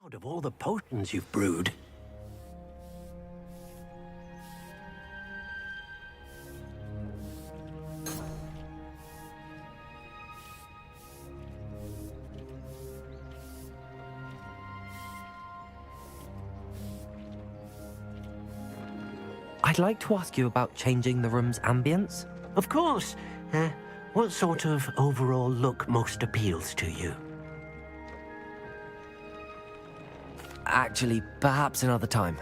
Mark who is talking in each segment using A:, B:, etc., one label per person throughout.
A: Out of all the potions you've brewed.
B: I'd like to ask you about changing the room's ambience.
A: Of course. What sort of overall look most appeals to you?
B: Actually, perhaps another time.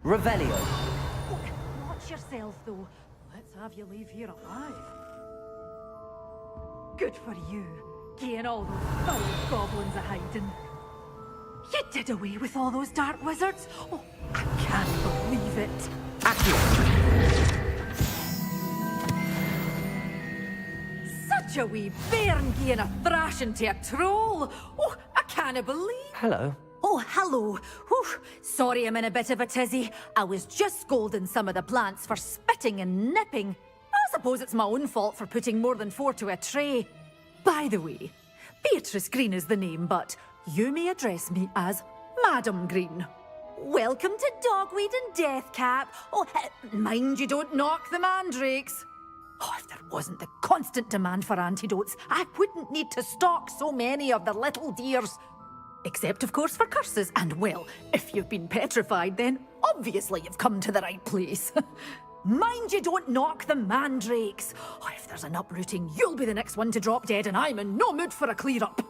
B: Revelio.
C: Watch yourself, though. Let's have you leave here alive. Good for you, getting all those foul goblins a-hiding. You did away with all those dark wizards? Oh, I can't believe it. Such a wee bairn giving a thrashing to a troll. Oh, I can't believe.
B: Hello.
C: Oh, hello. Whew. Sorry I'm in a bit of a tizzy. I was just scolding some of the plants for spitting and nipping. I suppose it's my own fault for putting more than 4 to a tray. By the way, Beatrice Green is the name, but you may address me as Madam Green. Welcome to Dogweed and Deathcap. Oh, mind you don't knock the mandrakes. Oh, if there wasn't the constant demand for antidotes, I wouldn't need to stock so many of the little dears. Except, of course, for curses. And, well, if you've been petrified, then obviously you've come to the right place. Mind you don't knock the mandrakes. Oh, if there's an uprooting, you'll be the next one to drop dead, and I'm in no mood for a clear-up.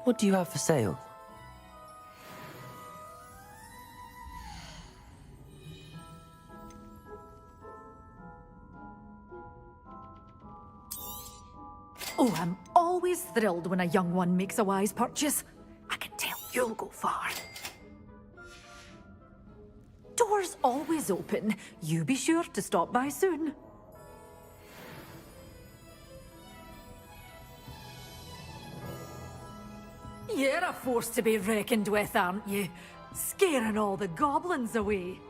B: What do you have for sale?
C: Oh, I'm always thrilled when a young one makes a wise purchase. I can tell you'll go far. Doors always open. You be sure to stop by soon. You're a force to be reckoned with, aren't you? Scaring all the goblins away.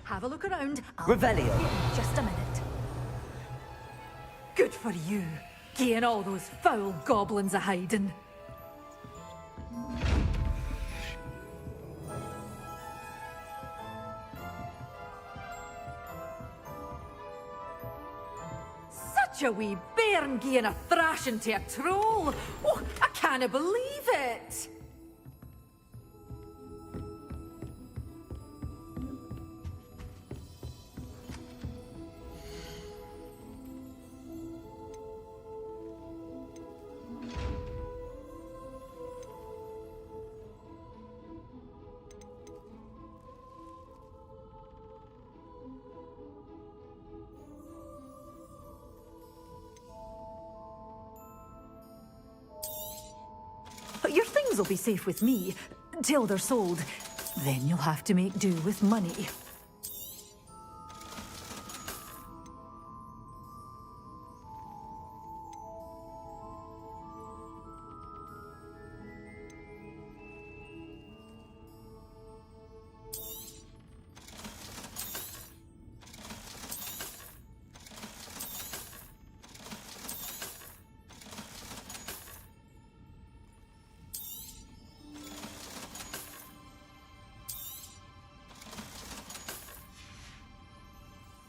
C: Have a look around. I'll
B: Revelio.
C: be in just a minute. Good for you, getting all those foul goblins a hiding. Such a wee bairn getting a thrashing to a troll. Oh, I can't believe it. Your things will be safe with me, till they're sold. Then you'll have to make do with money.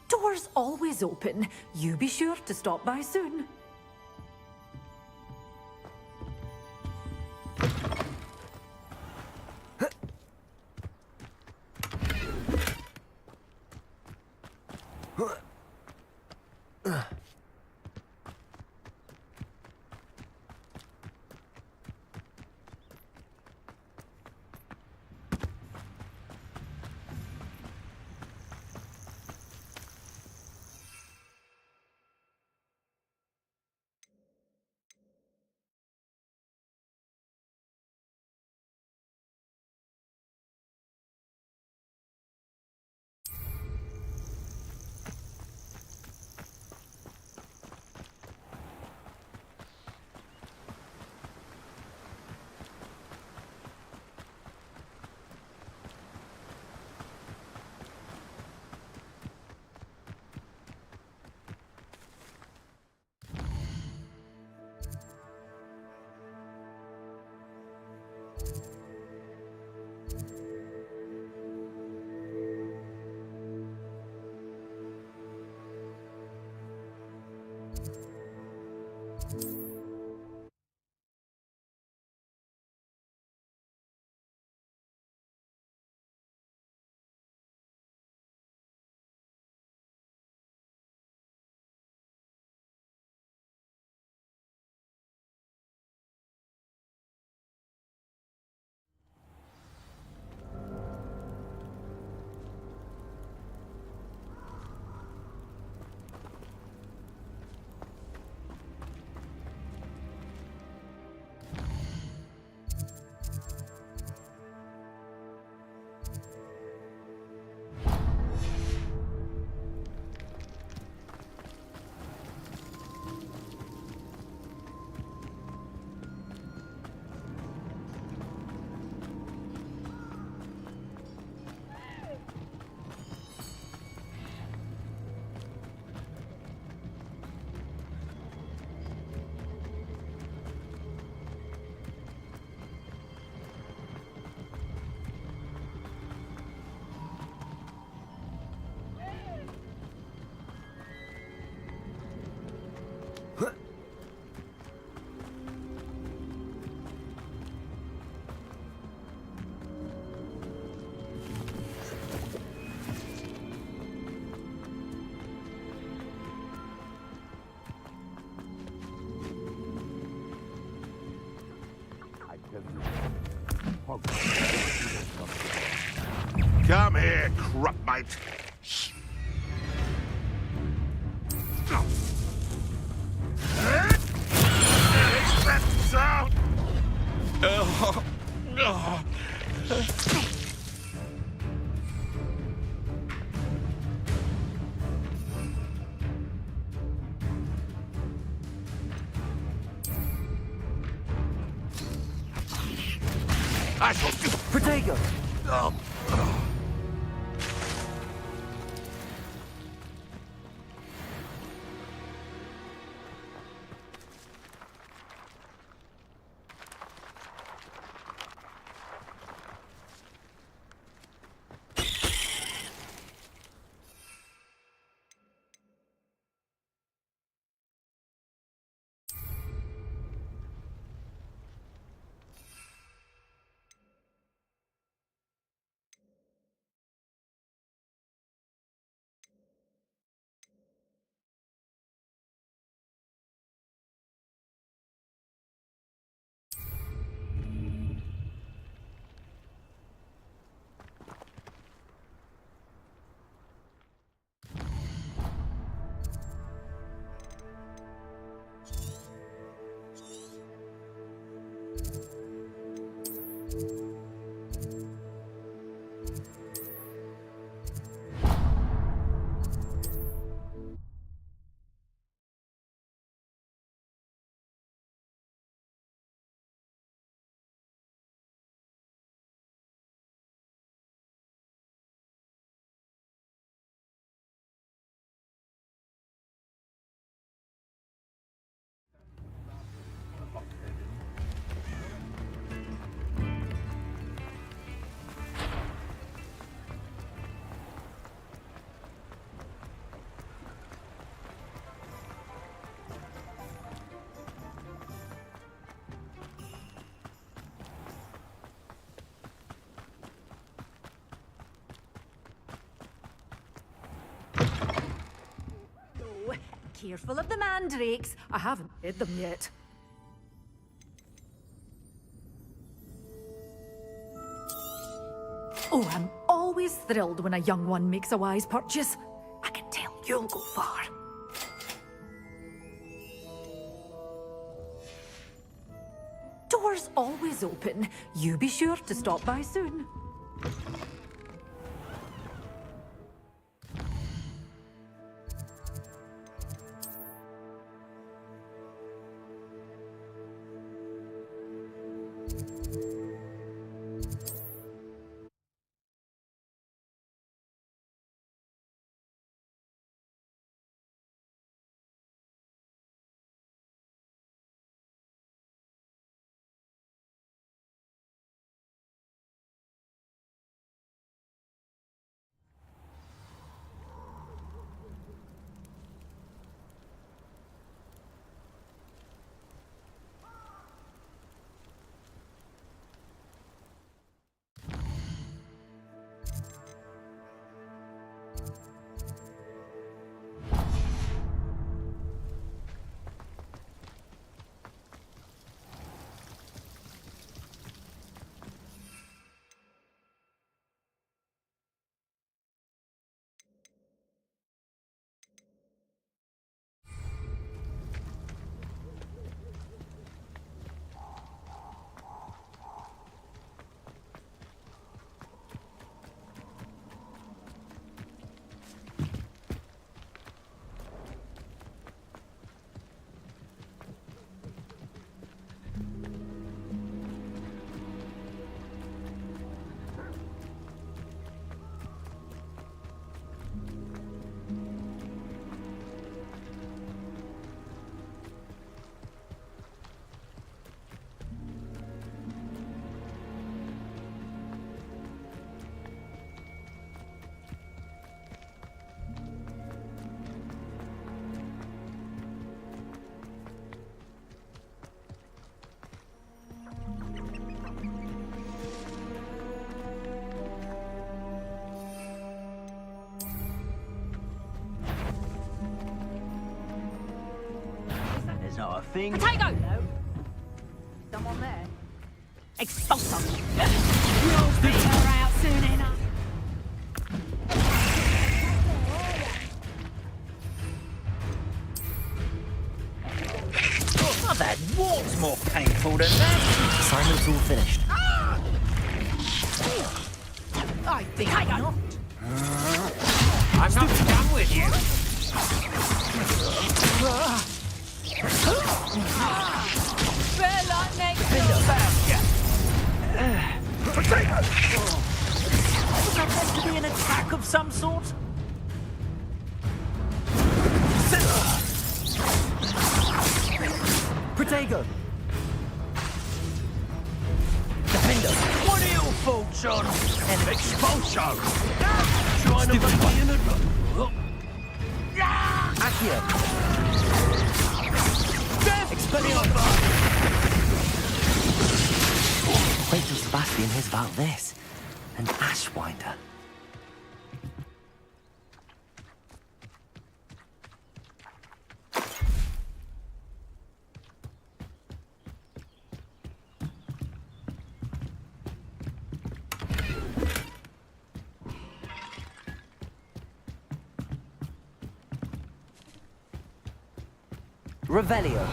C: Doors always open. You be sure to stop by soon.
D: here, crupmate. That sound! I shall...
B: Protego!
C: Careful of the mandrakes. I haven't hid them yet. Oh, I'm always thrilled when a young one makes a wise purchase. I can tell you'll go far. Doors always open. You be sure to stop by soon.
A: Not a thing.
C: Potato! No. Someone there. Expulso! You'll figure her out soon enough.
E: What's more painful than that?
B: Assignment's all finished.
E: I think not. I'm not done with you.
C: Bella next
E: Was that meant to be an attack of some sort?
B: Protego!
E: What are your faults on? An expulso.
D: Trying to make me in a...
B: Accio! Expelliarmus! Wait till Sebastian hears about this. An Ashwinder. Revelio.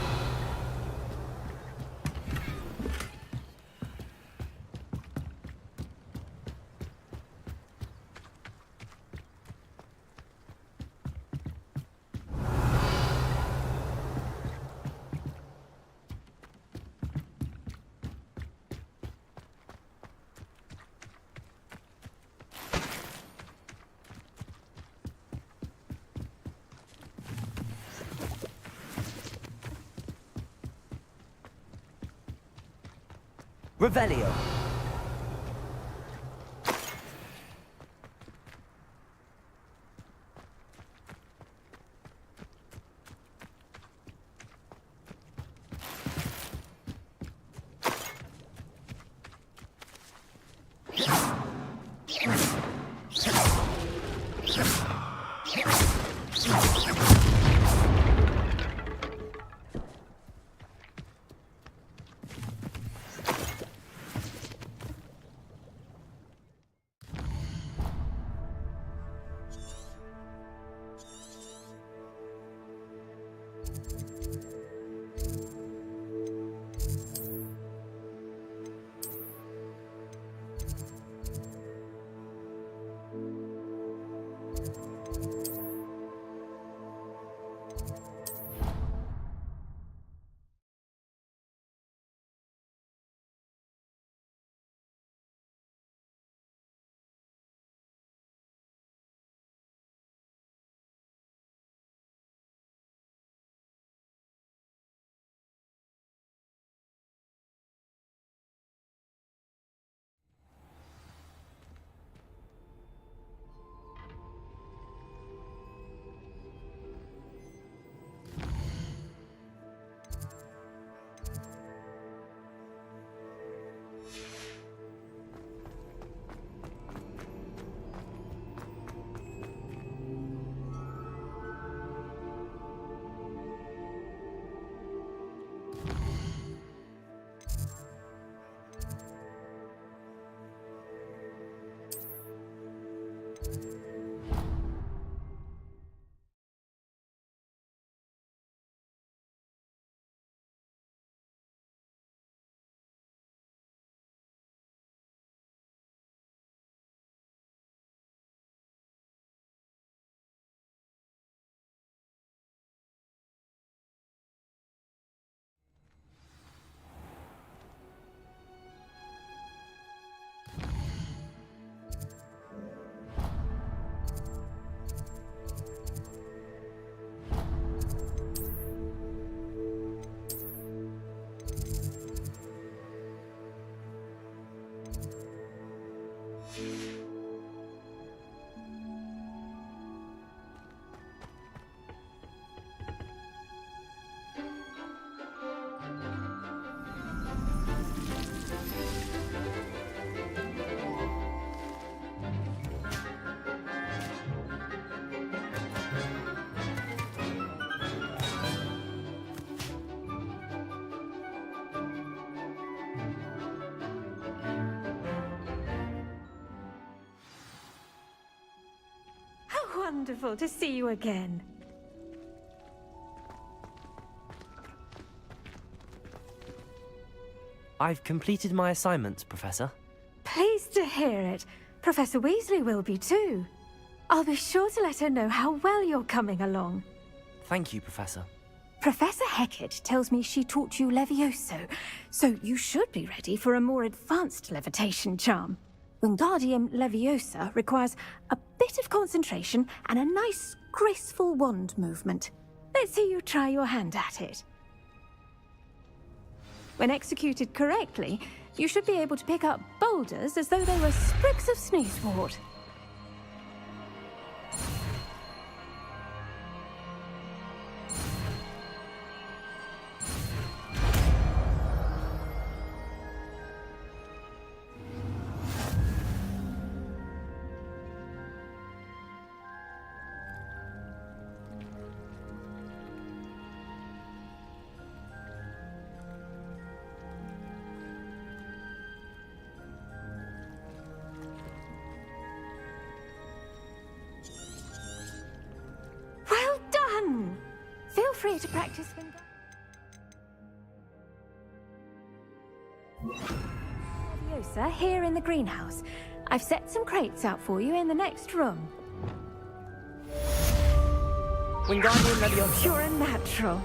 B: Revelio.
F: Wonderful to see you again.
B: I've completed my assignments, Professor.
F: Pleased to hear it. Professor Weasley will be too. I'll be sure to let her know how well you're coming along.
B: Thank you, Professor.
F: Professor Hecat tells me she taught you Levioso, so you should be ready for a more advanced levitation charm. Wingardium Leviosa requires a bit of concentration and a nice, graceful wand movement. Let's see you try your hand at it. When executed correctly, you should be able to pick up boulders as though they were sprigs of sneezewort. Well done! Feel free to practice Leviosa here in the greenhouse. I've set some crates out for you in the next room.
B: Wingardium Leviosa.
F: You're a natural.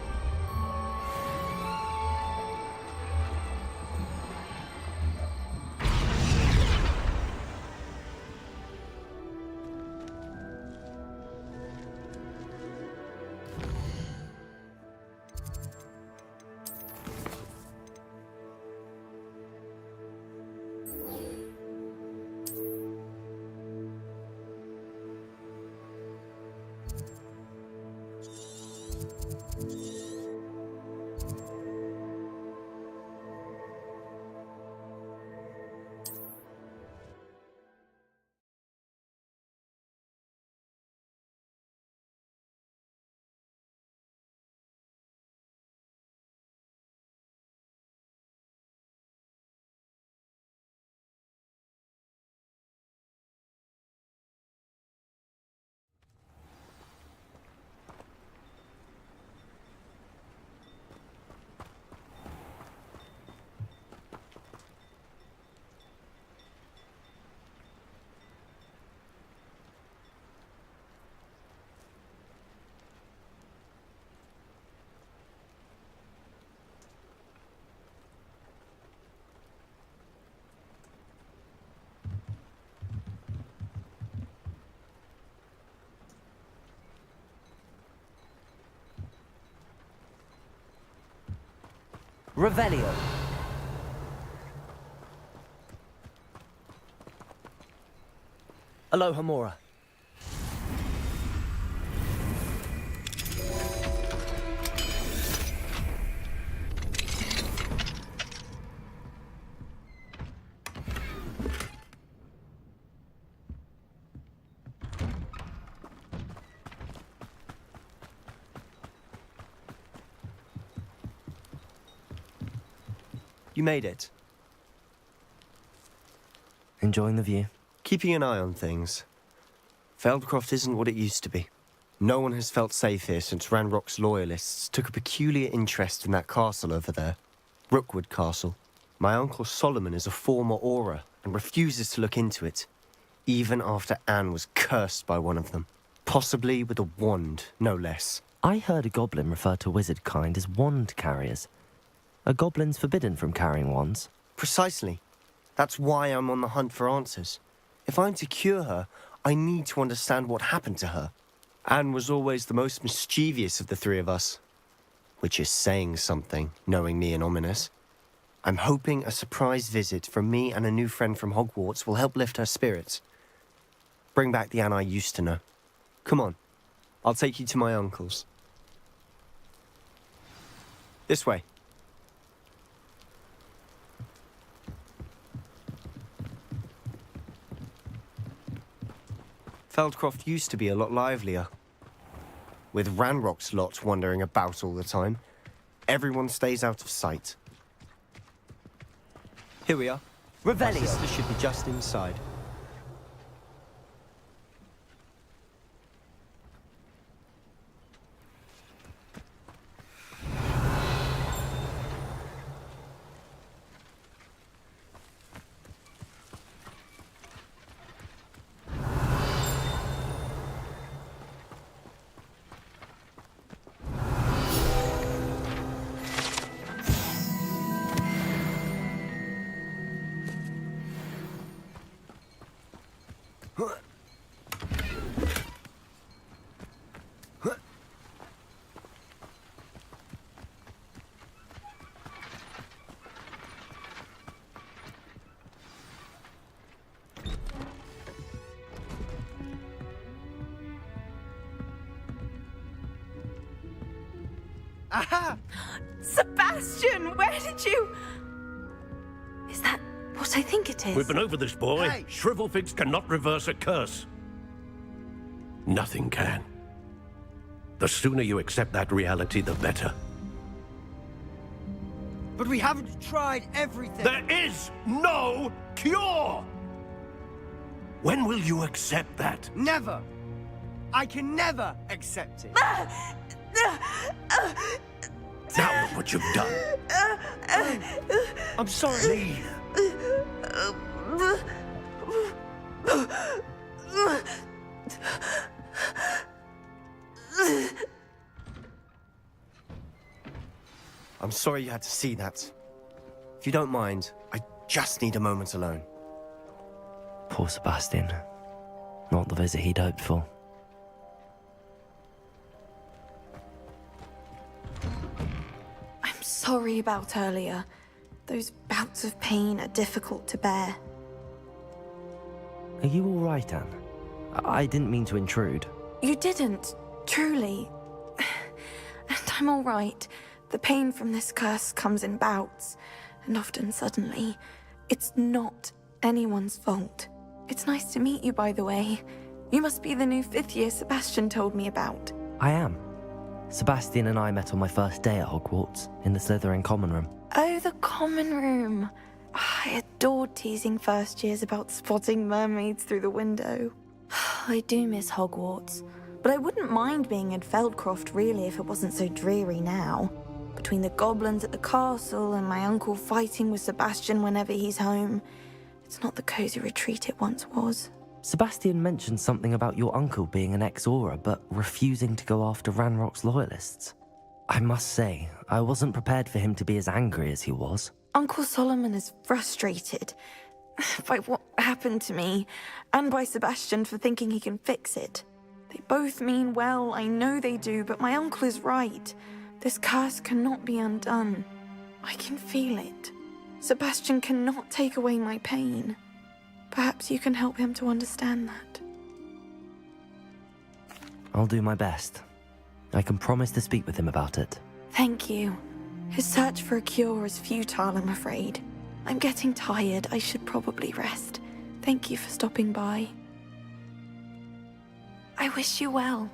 B: Revelio. Alohomora.
G: You made it.
B: Enjoying the view.
G: Keeping an eye on things. Feldcroft isn't what it used to be. No one has felt safe here since Ranrock's loyalists took a peculiar interest in that castle over there. Rookwood Castle. My uncle Solomon is a former Auror and refuses to look into it, even after Anne was cursed by one of them. Possibly with a wand, no less.
B: I heard a goblin refer to wizard kind as wand carriers. Are goblins forbidden from carrying wands?
G: Precisely. That's why I'm on the hunt for answers. If I'm to cure her, I need to understand what happened to her. Anne was always the most mischievous of the three of us. Which is saying something, knowing me and Ominous. I'm hoping a surprise visit from me and a new friend from Hogwarts will help lift her spirits. Bring back the Anne I used to know. Come on, I'll take you to my uncle's. This way. Feldcroft used to be a lot livelier. With Ranrock's lot wandering about all the time, everyone stays out of sight. Here we are.
B: Revelio.
G: My sister should be just inside.
E: Aha!
F: Sebastian, where did you... Is that what I think it is?
D: We've been over this, boy.
E: Hey.
D: Shrivelfigs cannot reverse a curse. Nothing can. The sooner you accept that reality, the better.
E: But we haven't tried everything.
D: There is no cure! When will you accept that?
E: Never. I can never accept it.
D: Now look what you've done.
G: I'm sorry.
D: Leave.
G: I'm sorry you had to see that. If you don't mind, I just need a moment alone.
B: Poor Sebastian. Not the visit he'd hoped for.
H: I'm sorry about earlier. Those bouts of pain are difficult to bear.
B: Are you all right, Anne? I didn't mean to intrude.
H: You didn't, truly. And I'm all right. The pain from this curse comes in bouts, and often suddenly. It's not anyone's fault. It's nice to meet you, by the way. You must be the new 5th year Sebastian told me about.
B: I am. Sebastian and I met on my first day at Hogwarts, in the Slytherin common room.
H: Oh, the common room. I adored teasing first years about spotting mermaids through the window. I do miss Hogwarts, but I wouldn't mind being in Feldcroft really if it wasn't so dreary now. Between the goblins at the castle and my uncle fighting with Sebastian whenever he's home, it's not the cozy retreat it once was.
B: Sebastian mentioned something about your uncle being an ex-Auror, but refusing to go after Ranrock's loyalists. I must say, I wasn't prepared for him to be as angry as he was.
H: Uncle Solomon is frustrated by what happened to me, and by Sebastian for thinking he can fix it. They both mean well, I know they do, but my uncle is right. This curse cannot be undone. I can feel it. Sebastian cannot take away my pain. Perhaps you can help him to understand that.
B: I'll do my best. I can promise to speak with him about it.
H: Thank you. His search for a cure is futile, I'm afraid. I'm getting tired. I should probably rest. Thank you for stopping by. I wish you well.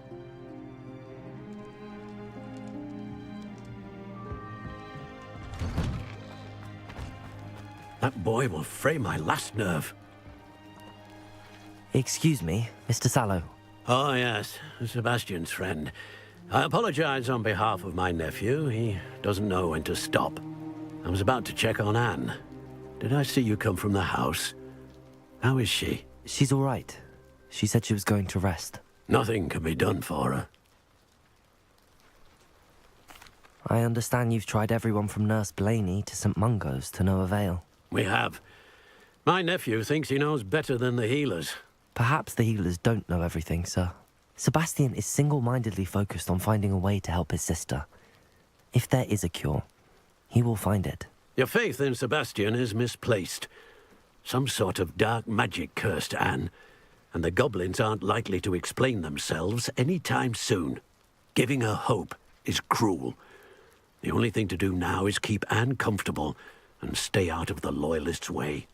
D: That boy will fray my last nerve.
B: Excuse me, Mr. Sallow.
D: Oh, yes, Sebastian's friend. I apologize on behalf of my nephew. He doesn't know when to stop. I was about to check on Anne. Did I see you come from the house? How is she?
B: She's all right. She said she was going to rest.
D: Nothing can be done for her.
B: I understand you've tried everyone from Nurse Blaney to St. Mungo's to no avail.
D: We have. My nephew thinks he knows better than the healers.
B: Perhaps the healers don't know everything, sir. Sebastian is single-mindedly focused on finding a way to help his sister. If there is a cure, he will find it.
D: Your faith in Sebastian is misplaced. Some sort of dark magic cursed Anne, and the goblins aren't likely to explain themselves any time soon. Giving her hope is cruel. The only thing to do now is keep Anne comfortable and stay out of the Loyalists' way.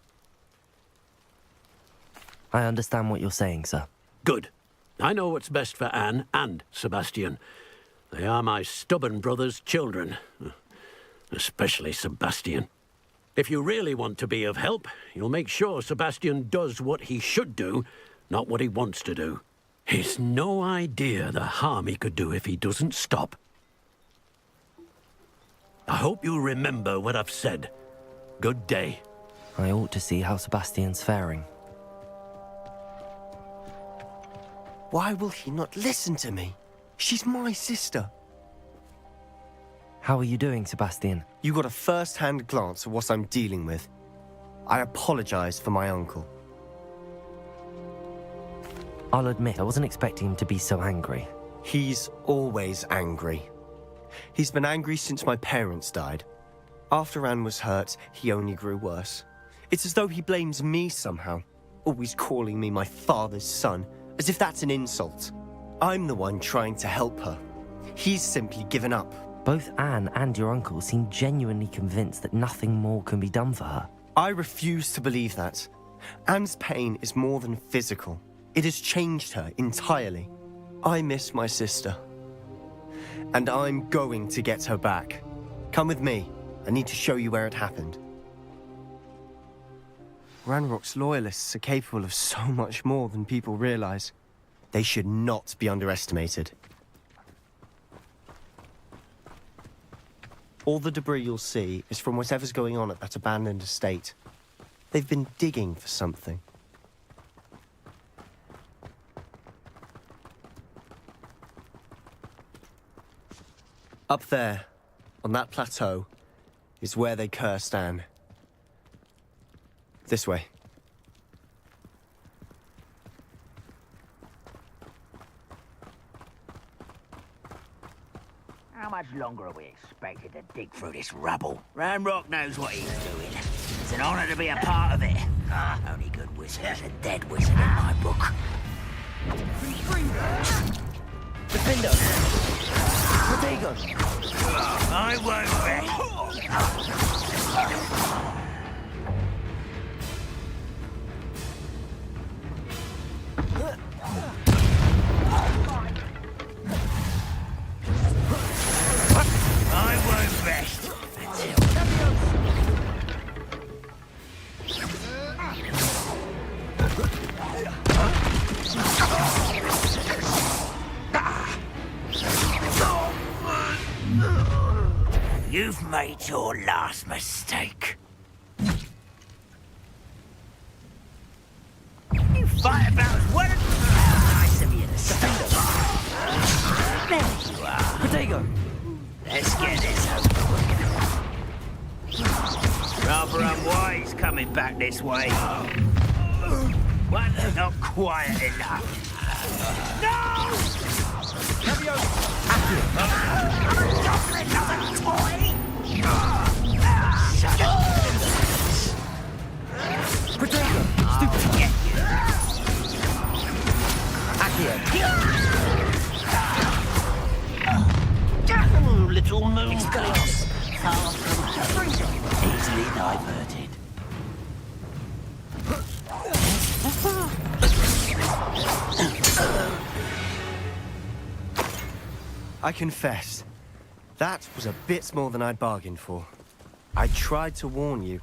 B: I understand what you're saying, sir.
D: Good. I know what's best for Anne and Sebastian. They are my stubborn brother's children. Especially Sebastian. If you really want to be of help, you'll make sure Sebastian does what he should do, not what he wants to do. He's no idea the harm he could do if he doesn't stop. I hope you'll remember what I've said. Good day.
B: I ought to see how Sebastian's faring.
G: Why will he not listen to me? She's my sister.
B: How are you doing, Sebastian?
G: You got a first-hand glance at what I'm dealing with. I apologize for my uncle.
B: I'll admit, I wasn't expecting him to be so angry.
G: He's always angry. He's been angry since my parents died. After Anne was hurt, he only grew worse. It's as though he blames me somehow, always calling me my father's son, as if that's an insult. I'm the one trying to help her. He's simply given up.
B: Both Anne and your uncle seem genuinely convinced that nothing more can be done for her.
G: I refuse to believe that. Anne's pain is more than physical. It has changed her entirely. I miss my sister. And I'm going to get her back. Come with me. I need to show you where it happened. Ranrock's loyalists are capable of so much more than people realize. They should not be underestimated. All the debris you'll see is from whatever's going on at that abandoned estate. They've been digging for something. Up there, on that plateau, is where they cursed Anne. This way.
I: How much longer are we expected to dig through this rubble? Ranrock knows what he's doing. It's an honor to be a part of it. Only good wizard is a dead wizard in my book.
G: Defender! Protego!
I: I won't rest You've made your last mistake. You fight about as well as nice of you to stop. There you are.
G: Protego!
I: Let's get this over with. Rather unwise coming back this way. One's not quiet enough. No!
G: Protego!
I: Stupid. Get you.
G: Accio!
A: Little moon glass. Far from home.
I: Easily diverted.
G: I confess, that was a bit more than I'd bargained for. I tried to warn you.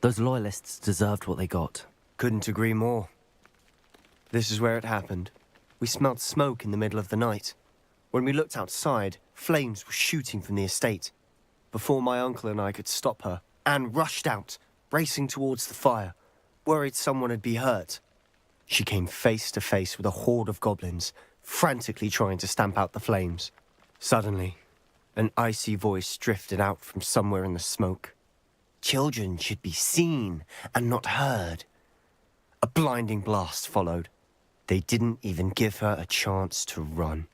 B: Those loyalists deserved what they got.
G: Couldn't agree more. This is where it happened. We smelled smoke in the middle of the night. When we looked outside, flames were shooting from the estate. Before my uncle and I could stop her, Anne rushed out, racing towards the fire, worried someone would be hurt. She came face to face with a horde of goblins, frantically trying to stamp out the flames. Suddenly, an icy voice drifted out from somewhere in the smoke. Children should be seen and not heard. A blinding blast followed. They didn't even give her a chance to run.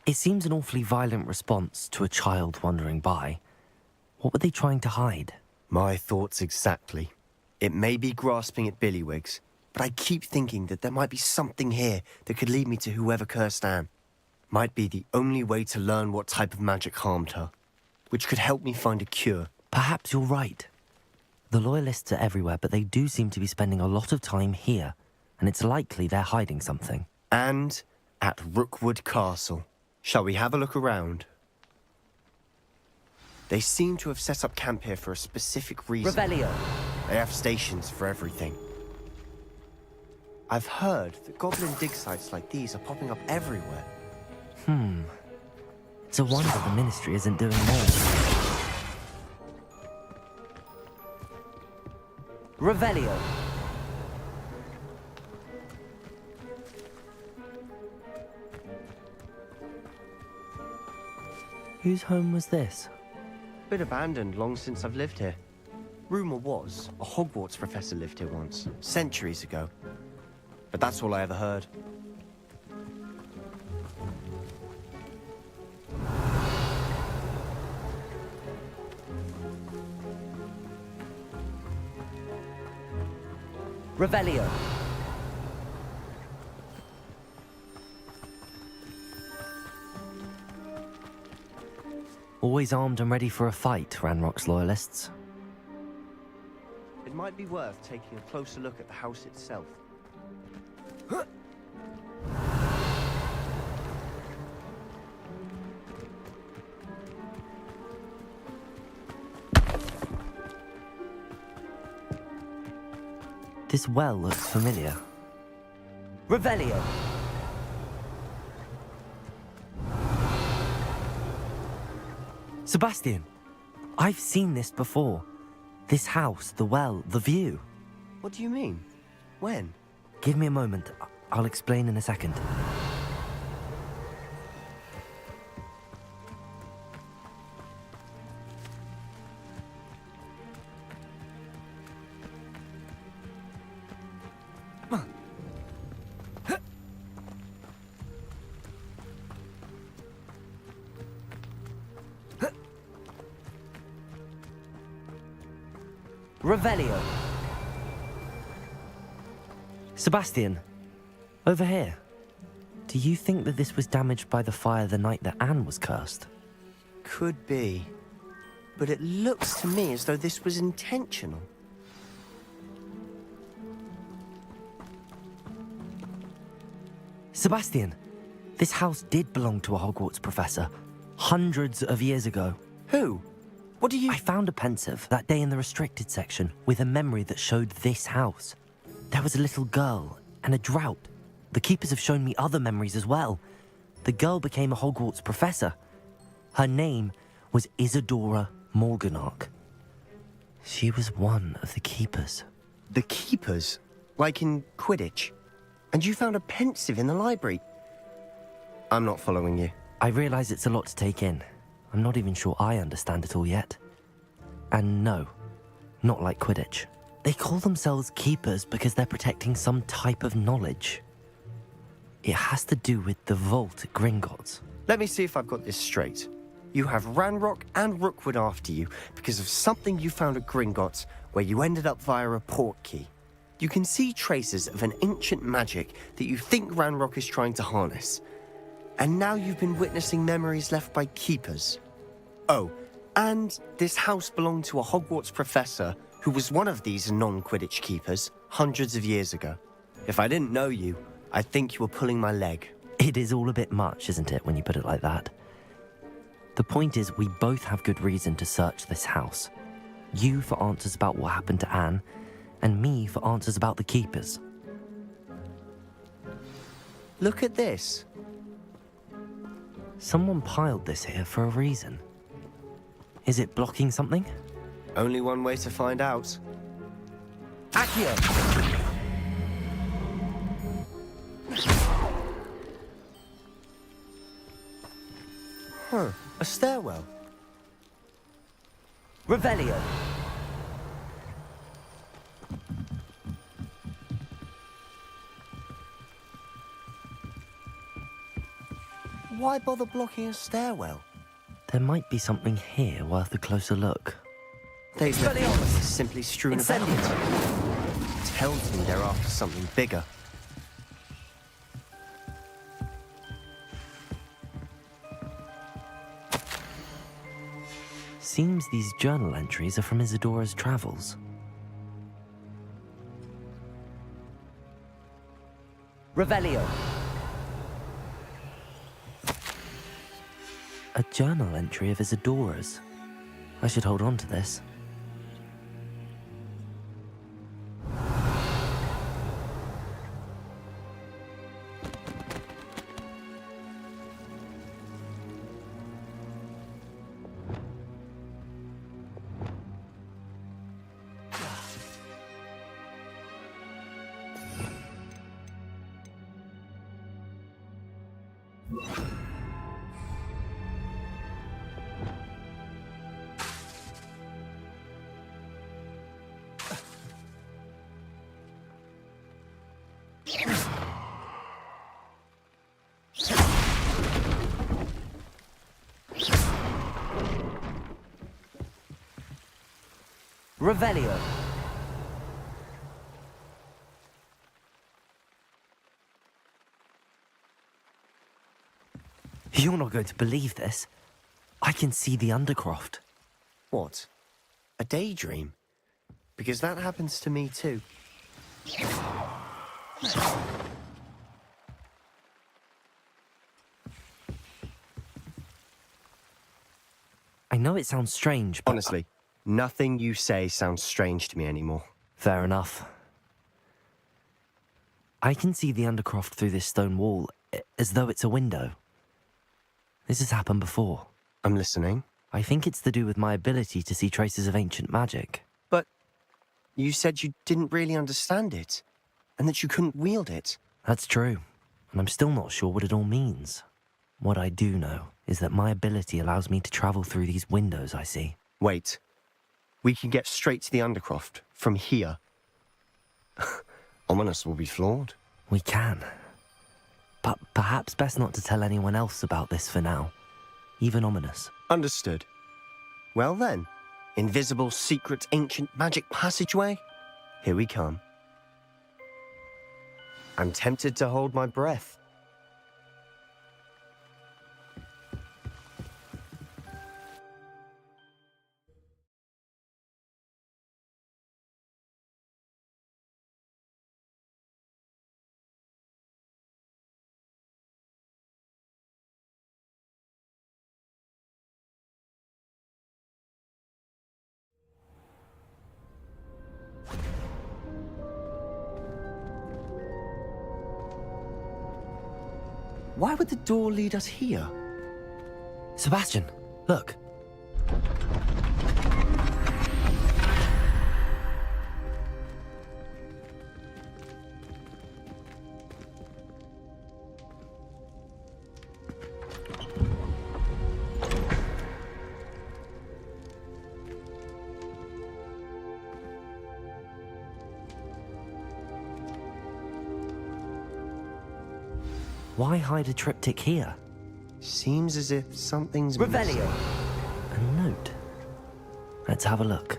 B: It seems an awfully violent response to a child wandering by. What were they trying to hide?
G: My thoughts exactly. It may be grasping at billywhigs, but I keep thinking that there might be something here that could lead me to whoever cursed Anne. Might be the only way to learn what type of magic harmed her, which could help me find a cure.
B: Perhaps you're right. The Loyalists are everywhere, but they do seem to be spending a lot of time here, and it's likely they're hiding something.
G: And at Rookwood Castle. Shall we have a look around? They seem to have set up camp here for a specific reason.
A: Revelio.
G: They have stations for everything. I've heard that goblin dig sites like these are popping up everywhere.
B: It's a wonder the Ministry isn't doing more.
A: Revelio.
B: Whose home was this?
G: Been abandoned long since I've lived here. Rumour was a Hogwarts professor lived here once, centuries ago. But that's all I ever heard.
B: Revelio. Always armed and ready for a fight, Ranrock's loyalists.
G: It might be worth taking a closer look at the house itself.
B: This well looks familiar. Revelio! Sebastian, I've seen this before. This house, the well, the view.
G: What do you mean? When?
B: Give me a moment. I'll explain in a second. Revelio. Sebastian, over here. Do you think that this was damaged by the fire the night that Anne was cursed?
G: Could be. But it looks to me as though this was intentional.
B: Sebastian, this house did belong to a Hogwarts professor, hundreds of years ago.
G: Who? What do you...
B: I found a pensive that day in the restricted section with a memory that showed this house. There was a little girl and a drought. The keepers have shown me other memories as well. The girl became a Hogwarts professor. Her name was Isadora Morganach. She was one of the keepers.
G: The keepers? Like in Quidditch? And you found a pensive in the library? I'm not following you.
B: I realize it's a lot to take in. I'm not even sure I understand it all yet. And no, not like Quidditch. They call themselves keepers because they're protecting some type of knowledge. It has to do with the vault at Gringotts.
G: Let me see if I've got this straight. You have Ranrock and Rookwood after you because of something you found at Gringotts where you ended up via a port key. You can see traces of an ancient magic that you think Ranrock is trying to harness. And now you've been witnessing memories left by keepers. Oh, and this house belonged to a Hogwarts professor who was one of these non-Quidditch keepers hundreds of years ago. If I didn't know you, I'd think you were pulling my leg.
B: It is all a bit much, isn't it, when you put it like that? The point is, we both have good reason to search this house. You for answers about what happened to Anne, and me for answers about the keepers.
G: Look at this.
B: Someone piled this here for a reason. Is it blocking something?
G: Only one way to find out.
B: Accio!
G: Huh, a stairwell.
B: Revelio!
G: Why bother blocking a stairwell?
B: There might be something here worth a closer look.
G: They've left the office simply strewn about. Tells me they're after something bigger.
B: Seems these journal entries are from Isadora's travels. Revelio! A journal entry of Isadora's. I should hold on to this. Revelio. You're not going to believe this. I can see the Undercroft.
G: What? A daydream? Because that happens to me too.
B: I know it sounds strange, but...
G: Honestly, nothing you say sounds strange to me anymore.
B: Fair enough. I can see the Undercroft through this stone wall, as though it's a window. This has happened before.
G: I'm listening.
B: I think it's to do with my ability to see traces of ancient magic.
G: But you said you didn't really understand it, and that you couldn't wield it.
B: That's true, and I'm still not sure what it all means. What I do know is that my ability allows me to travel through these windows I see.
G: Wait. We can get straight to the Undercroft from here. Ominous will be floored.
B: We can. But perhaps best not to tell anyone else about this for now. Even Ominous.
G: Understood. Well then, invisible, secret, ancient magic passageway? Here we come. I'm tempted to hold my breath. Why would the door lead us here?
B: Sebastian, look. Why hide a triptych here?
G: Seems as if something's
B: Revelio! A note. Let's have a look.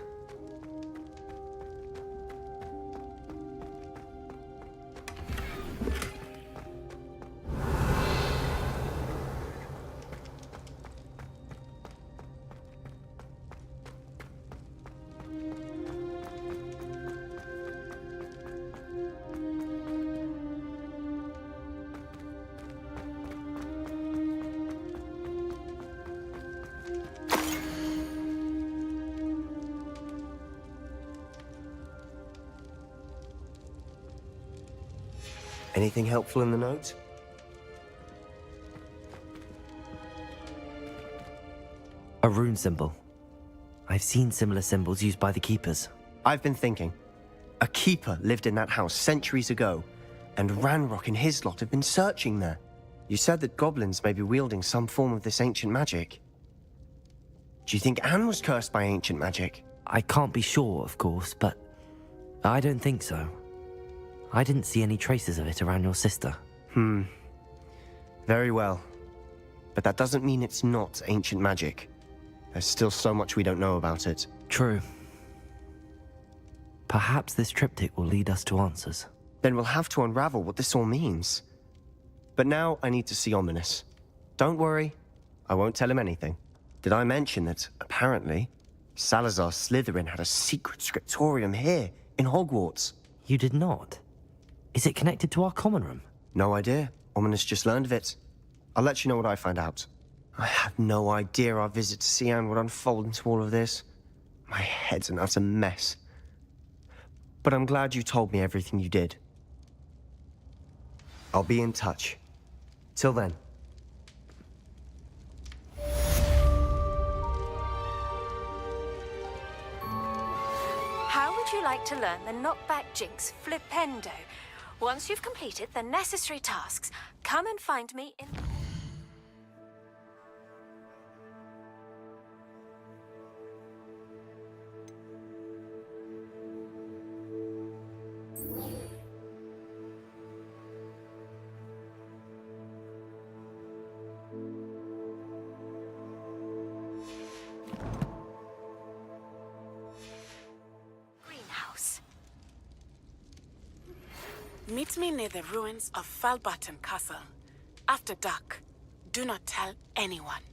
G: Anything helpful in the note?
B: A rune symbol. I've seen similar symbols used by the keepers.
G: I've been thinking. A keeper lived in that house centuries ago, and Ranrock and his lot have been searching there. You said that goblins may be wielding some form of this ancient magic. Do you think Anne was cursed by ancient magic?
B: I can't be sure, of course, but I don't think so. I didn't see any traces of it around your sister.
G: Very well. But that doesn't mean it's not ancient magic. There's still so much we don't know about it.
B: True. Perhaps this triptych will lead us to answers.
G: Then we'll have to unravel what this all means. But now I need to see Ominous. Don't worry, I won't tell him anything. Did I mention that, apparently, Salazar Slytherin had a secret scriptorium here, in Hogwarts?
B: You did not? Is it connected to our common room?
G: No idea. Ominous just learned of it. I'll let you know what I find out. I had no idea our visit to see Anne would unfold into all of this. My head's an utter mess. But I'm glad you told me everything you did. I'll be in touch. Till then.
F: How would you like to learn the knockback jinx flipendo? Once you've completed the necessary tasks, come and find me in... greenhouse.
J: Meet me near the ruins of Falbarton Castle. After dark. Do not tell anyone.